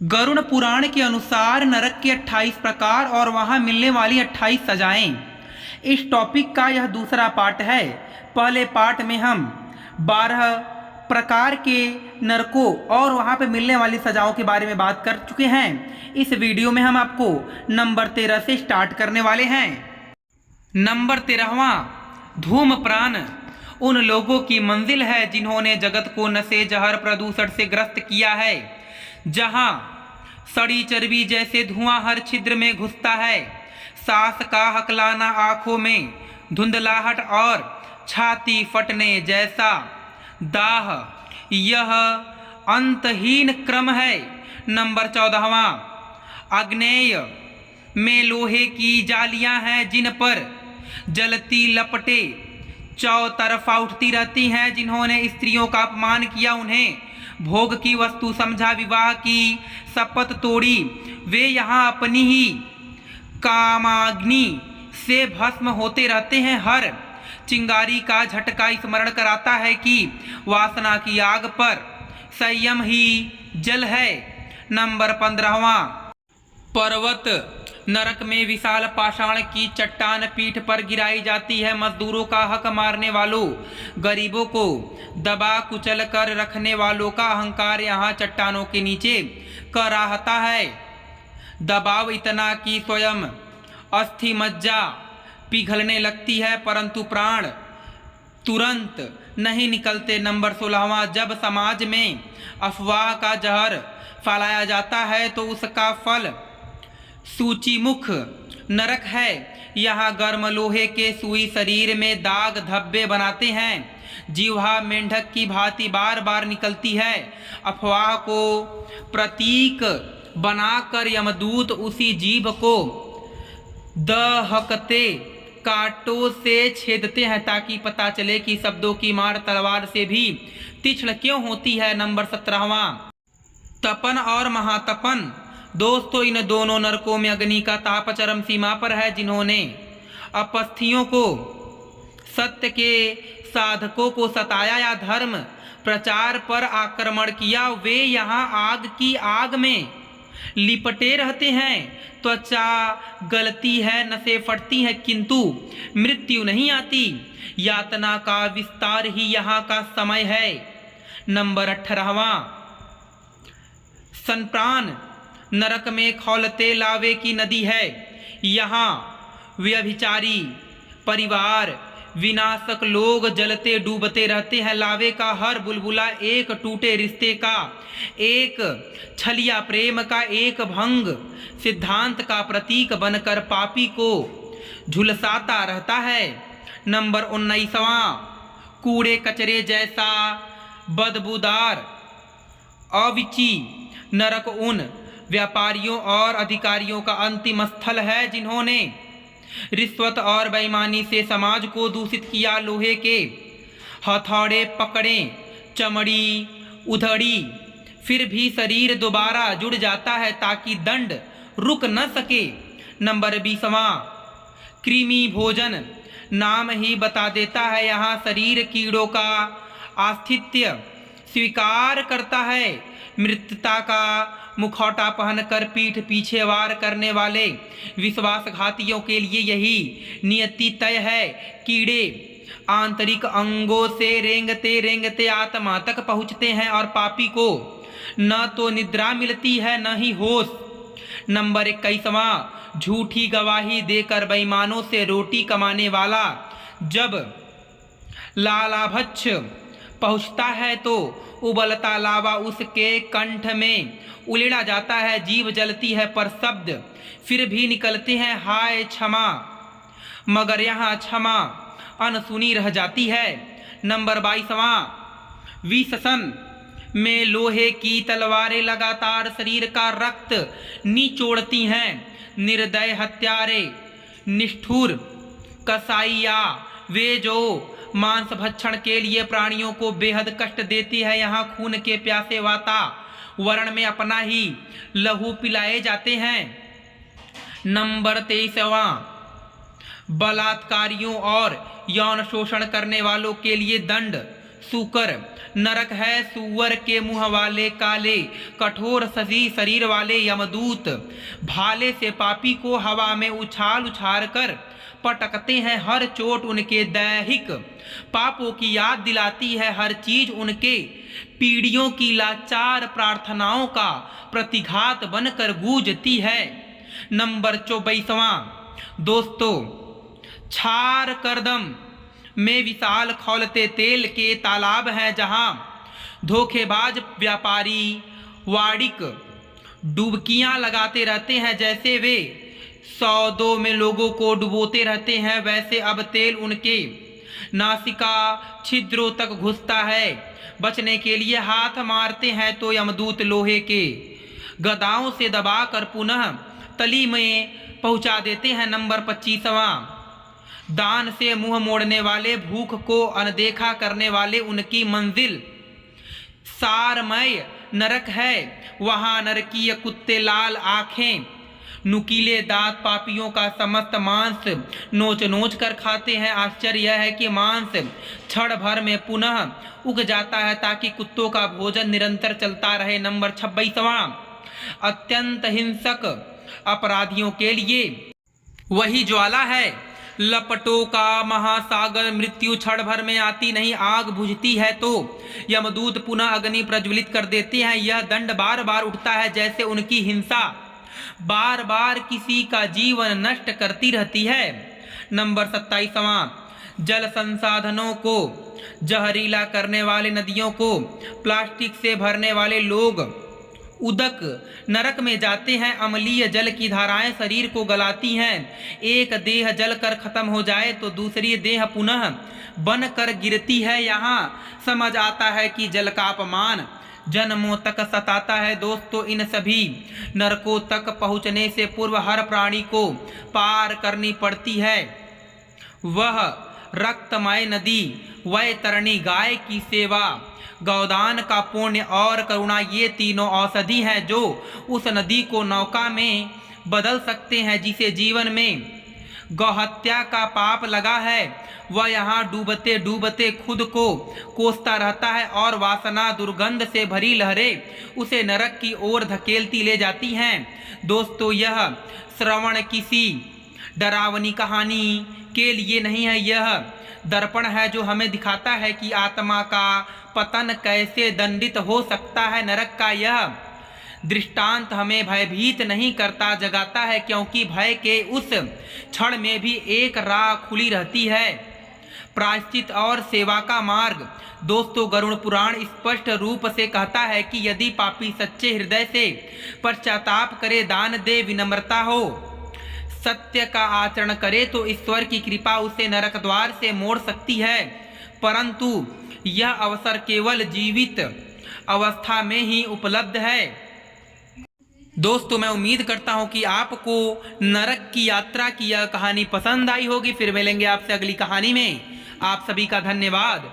गरुड़ पुराण के अनुसार नरक के 28 प्रकार और वहां मिलने वाली 28 सजाएं। इस टॉपिक का यह दूसरा पार्ट है। पहले पार्ट में हम 12 प्रकार के नरकों और वहां पे मिलने वाली सजाओं के बारे में बात कर चुके हैं। इस वीडियो में हम आपको नंबर 13 से स्टार्ट करने वाले हैं। नंबर 13वां, धूम्रपान उन लोगों की मंजिल है जिन्होंने जगत को नशे, जहर, प्रदूषण से ग्रस्त किया है, जहां सड़ी चर्बी जैसे धुआं हर छिद्र में घुसता है, सांस का हकलाना, आंखों में धुंधलाहट और छाती फटने जैसा दाह, यह अंतहीन क्रम है। नंबर 14वां, आग्नेय में लोहे की जालियां हैं जिन पर जलती लपटे चौतरफा उठती रहती हैं। जिन्होंने स्त्रियों का अपमान किया, उन्हें भोग की वस्तु समझा, विवाह की शपथ तोड़ी, वे यहाँ अपनी ही कामाग्नि से भस्म होते रहते हैं। हर चिंगारी का झटका स्मरण कराता है कि वासना की आग पर संयम ही जल है। नंबर 15वां, पर्वत नरक में विशाल पाषाण की चट्टान पीठ पर गिराई जाती है। मजदूरों का हक मारने वालों, गरीबों को दबा कुचल कर रखने वालों का अहंकार यहाँ चट्टानों के नीचे कराहता है। दबाव इतना कि स्वयं अस्थि मज्जा पिघलने लगती है, परंतु प्राण तुरंत नहीं निकलते। नंबर 16वां, जब समाज में अफवाह का जहर फैलाया जाता है तो उसका फल सूचीमुख नरक है। यहाँ गर्म लोहे के सुई शरीर में दाग धब्बे बनाते हैं। जीवा मेंढक की भांति बार बार निकलती है। अफवाह को प्रतीक बनाकर यमदूत उसी जीभ को दहकते कांटों से छेदते हैं ताकि पता चले कि शब्दों की मार तलवार से भी तीक्ष्ण क्यों होती है। नंबर 17वां, तपन और महातपन। दोस्तों, इन दोनों नरकों में अग्नि का ताप चरम सीमा पर है। जिन्होंने अपस्थियों को, सत्य के साधकों को सताया या धर्म प्रचार पर आक्रमण किया, वे यहाँ आग की आग में लिपटे रहते हैं। त्वचा गलती है, नसें फटती हैं, किंतु मृत्यु नहीं आती। यातना का विस्तार ही यहाँ का समय है। नंबर 18वां, सनप्राण नरक में खौलते लावे की नदी है। यहाँ व्यभिचारी परिवार, विनाशक लोग जलते डूबते रहते हैं। लावे का हर बुलबुला एक टूटे रिश्ते का, एक छलिया प्रेम का, एक भंग सिद्धांत का प्रतीक बनकर पापी को झुलसाता रहता है। नंबर 19वां, कूड़े कचरे जैसा बदबूदार अविची नरक उन व्यापारियों और अधिकारियों का अंतिम स्थल है जिन्होंने रिश्वत और बेईमानी से समाज को दूषित किया। लोहे के हथौड़े पकड़े, चमड़ी उधड़ी, फिर भी शरीर दोबारा जुड़ जाता है ताकि दंड रुक न सके। नंबर 20वां, कृमि भोजन। नाम ही बता देता है, यहाँ शरीर कीड़ों का आस्तित्य स्वीकार करता है। मृत्यता का मुखौटा पहनकर पीठ पीछे वार करने वाले विश्वासघातियों के लिए यही नियति तय है। कीड़े आंतरिक अंगों से रेंगते रेंगते आत्मा तक पहुँचते हैं और पापी को न तो निद्रा मिलती है न ही होश। नंबर 21वां, झूठी गवाही देकर बेईमानों से रोटी कमाने वाला। जब लालाभच्छ पहुँचता है तो उबलता लावा उसके कंठ में उलेड़ा जाता है। जीभ जलती है पर शब्द फिर भी निकलते हैं, हाय क्षमा, मगर यहाँ क्षमा अनसुनी रह जाती है। नंबर 22वां, विषसन में लोहे की तलवारें लगातार शरीर का रक्त निचोड़ती हैं। निर्दय हत्यारे, निष्ठुर कसाईया, वे जो मांस भक्षण के लिए प्राणियों को बेहद कष्ट देती है। यहाँ खून के प्यासे वातावरण में अपना ही लहू पिलाए जाते हैं। नंबर 23वां, बलात्कारियों और यौन शोषण करने वालों के लिए दंड सूकर। नरक है सूअर के मुंह वाले काले, कठोर सजी शरीर वाले यमदूत। भाले से पापी को हवा में उछाल उछाल कर पटकते हैं, हर चोट उनके दैहिक पापों की याद दिलाती है, हर चीज उनके पीढ़ियों की लाचार प्रार्थनाओं का प्रतिघात बनकर गूंजती है। नंबर 24वां दोस्तों, छार करदम में विशाल खौलते तेल के तालाब हैं, जहां धोखेबाज व्यापारी वाड़िक डुबकियां लगाते रहते हैं। जैसे वे सौदों में लोगों को डुबोते रहते हैं, वैसे अब तेल उनके नासिका छिद्रों तक घुसता है। बचने के लिए हाथ मारते हैं तो यमदूत लोहे के गदाओं से दबाकर पुनः तली में पहुंचा देते हैं। नंबर 25वां, दान से मुंह मोड़ने वाले, भूख को अनदेखा करने वाले, उनकी मंजिल सारमय नरक है। वहां नरकीय कुत्ते, लाल आंखें, नुकीले दांत पापियों का समस्त मांस नोच नोच कर खाते हैं। आश्चर्य यह है कि मांस क्षण भर में पुनः उग जाता है ताकि कुत्तों का भोजन निरंतर चलता रहे। नंबर 26वां, अत्यंत हिंसक अपराधियों के लिए वही ज्वाला है, लपटों का महासागर। मृत्यु क्षण भर में आती नहीं, आग बुझती है तो यमदूत पुनः अग्नि प्रज्वलित कर देते हैं। यह दंड बार बार उठता है, जैसे उनकी हिंसा बार बार किसी का जीवन नष्ट करती रहती है। नंबर 27वां, जल संसाधनों को जहरीला करने वाले, नदियों को प्लास्टिक से भरने वाले लोग उदक नरक में जाते हैं। अम्लीय जल की धाराएं शरीर को गलाती हैं। एक देह जल कर खत्म हो जाए तो दूसरी देह पुनः बन कर गिरती है। यहाँ समझ आता है कि जल का अपमान जन्मों तक सताता है। दोस्तों, इन सभी नरकों तक पहुँचने से पूर्व हर प्राणी को पार करनी पड़ती है वह रक्तमय नदी, वैतरणी गाय की सेवा, गौदान का पुण्य और करुणा। ये तीनों औषधि हैं जो उस नदी को नौका में बदल सकते हैं। जिसे जीवन में गौहत्या का पाप लगा है वह यहाँ डूबते डूबते खुद को कोसता रहता है और वासना दुर्गंध से भरी लहरें उसे नरक की ओर धकेलती ले जाती हैं। दोस्तों, यह श्रवण किसी डरावनी कहानी के लिए नहीं है, यह दर्पण है जो हमें दिखाता है कि आत्मा का पतन कैसे दंडित हो सकता है। नरक का यह दृष्टांत हमें भयभीत नहीं करता, जगाता है, क्योंकि भय के उस क्षण में भी एक राह खुली रहती है, प्रायश्चित और सेवा का मार्ग। दोस्तों, गरुड़ पुराण स्पष्ट रूप से कहता है कि यदि पापी सच्चे हृदय से पश्चाताप करे, दान दे, विनम्रता हो, सत्य का आचरण करे तो ईश्वर की कृपा उसे नरक द्वार से मोड़ सकती है। परंतु यह अवसर केवल जीवित अवस्था में ही उपलब्ध है। दोस्तों, मैं उम्मीद करता हूं कि आपको नरक की यात्रा की यह कहानी पसंद आई होगी। फिर मिलेंगे आपसे अगली कहानी में। आप सभी का धन्यवाद।